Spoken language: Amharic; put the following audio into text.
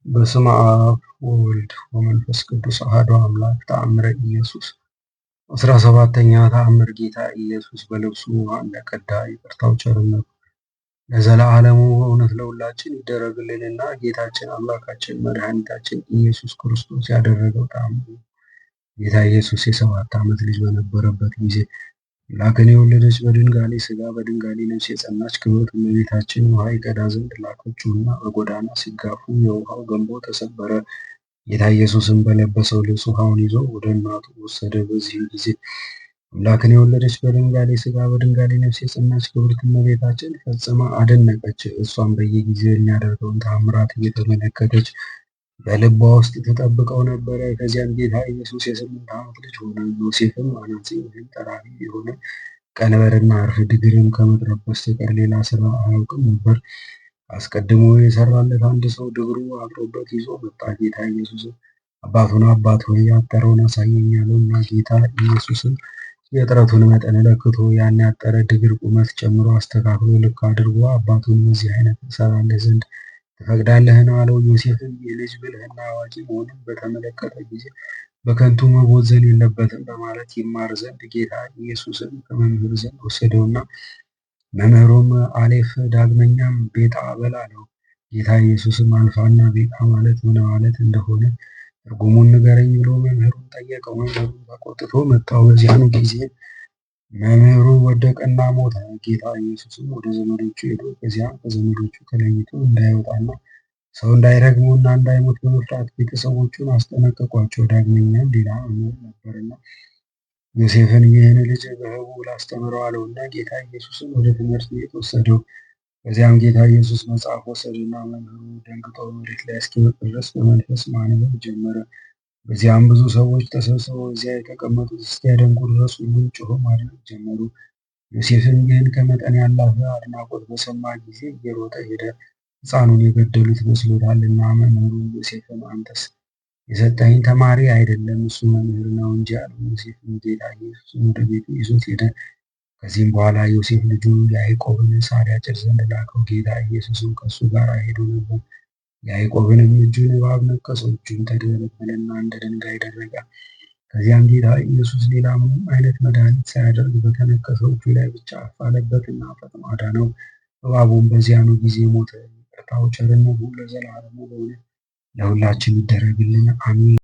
በስመ አብ ወወልድ ወመንፈስ ቅዱስ አሐዱ አምላክ። ተአምረ ኢየሱስ 17ኛ ተአምር። ጌታ ኢየሱስ በልብሱ ውሃ እንደቀዳ ይቅርታው ቸርነቱ ለዘለዓለሙ በእውነት ለሁላችን ይደረግልንና ጌታችን አምላካችን መድኃኒታችን ኢየሱስ ክርስቶስ ያደረገው ተአምር ነው። ጌታ ኢየሱስ የ7 ዓመት ልጅ በነበረበት ጊዜ አምላክን የወለደች በድንጋሌ ሥጋ በድንጋሌ ነፍስ የጸናች ክብርት እመቤታችን ውሃ ይቀዳ ዘንድ ላከችውና በጎዳና ሲጋፉ የውሃው ገንቦ ተሰበረ። ጌታ ኢየሱስም በለበሰው ልብስ ውሃውን ይዞ ወደ እናቱ ወሰደ። በዚህም ጊዜ አምላክን የወለደች በድንጋሌ ሥጋ በድንጋሌ ነፍስ የጸናች ክብርት እመቤታችን ፈጽማ አደነቀች። እሷም በየጊዜው የሚያደርገውን ተአምራት እየተመለከተች በልቧ ውስጥ ተጠብቀው ነበረ። ከዚያም ጌታ ኢየሱስ የ8 ዓመት ልጅ ሆነ። ዮሴፍም አናጺ ወይም ጠራቢ የሆነ ቀንበርና እርፍ ድግርም ከመጥረብ በስተቀር ሌላ ስራ አያውቅም ነበር። አስቀድሞ የሰራለት አንድ ሰው ድግሩ አጥሮበት ይዞ መጣ። ጌታ ኢየሱስም አባቱን አባት ሆይ ያጠረውን አሳየኝ አለው እና ጌታ ኢየሱስም የጥረቱን መጠን ለክቶ ያን ያጠረ ድግር ቁመት ጨምሮ አስተካክሎ ልክ አድርጎ አባቱን በዚህ አይነት እሰራለህ ዘንድ ትፈቅዳለህን? አለው። ዮሴፍም ይህ ልጅ ብልህና አዋቂ መሆኑን በተመለከተ ጊዜ በከንቱ መቦዘን የለበትም በማለት ይማር ዘንድ ጌታ ኢየሱስን ከመምህር ዘንድ ወሰደውና መምህሩም አሌፍ ዳግመኛም ቤጣ በል አለው። ጌታ ኢየሱስም አልፋና ቤጣ ማለት ምን ማለት እንደሆነ ትርጉሙን ንገረኝ ብሎ መምህሩን ጠየቀው። መምህሩን ተቆጥቶ መጣው። በዚያኑ ጊዜ መምህሩ ወደቀና ሞተ። ጌታ ኢየሱስም ወደ ዘመዶቹ ሄዶ ከዚያም ከዘመዶቹ ተለይቶ እንዳይወጣና ሰው እንዳይረግመውና እንዳይሞት በመፍራት ቤተሰቦቹን አስጠነቀቋቸው። ዳግመኛም ሌላ መምህር ነበርና ዮሴፍን ይህን ልጅ በሕቡዕ ላስተምረው አለውና ጌታ ኢየሱስን ወደ ትምህርት ቤት ወሰደው። ከዚያም ጌታ ኢየሱስ መጽሐፍ ወሰደና መምህሩ ደንግጦ መሬት ላይ እስኪወድቅ ድረስ በመንፈስ ማንበብ ጀመረ። በዚያም ብዙ ሰዎች ተሰብስበው እዚያ የተቀመጡት እስኪያደንቁ ድረስ ሁሉም ጮኸው ማድነቅ ጀመሩ። ዮሴፍም ይህን ከመጠን ያለፈ አድናቆት በሰማ ጊዜ እየሮጠ ሄደ። ሕፃኑን የገደሉት መስሎታልና መምህሩን ዮሴፍን አንተስ የሰጠኸኝ ተማሪ አይደለም እሱ መምህር ነው እንጂ አለው። ዮሴፍም ጌታ ኢየሱስን ወደ ቤቱ ይዞት ሄደ። ከዚህም በኋላ ዮሴፍ ልጁ ያዕቆብን ሣር ያጭድ ዘንድ ላከው። ጌታ ኢየሱስም ከእሱ ጋር ሄዶ ነበር። ያዕቆብንም እጁን እባብ ነከሰው፣ እጁም ተደበለበለና እንደ ድንጋይ ደረቀ። ከዚያም ጌታ ኢየሱስ ሌላ ምንም አይነት መድኃኒት ሳያደርግ በተነከሰው እጁ ላይ ብቻ አፋለበትና ፈጥኖ አዳነው። እባቡም በዚያኑ ጊዜ ሞተ። ይቅርታው ቸርነቱ ለዘላለሙ በእውነት ለሁላችን ይደረግልን፣ አሜን።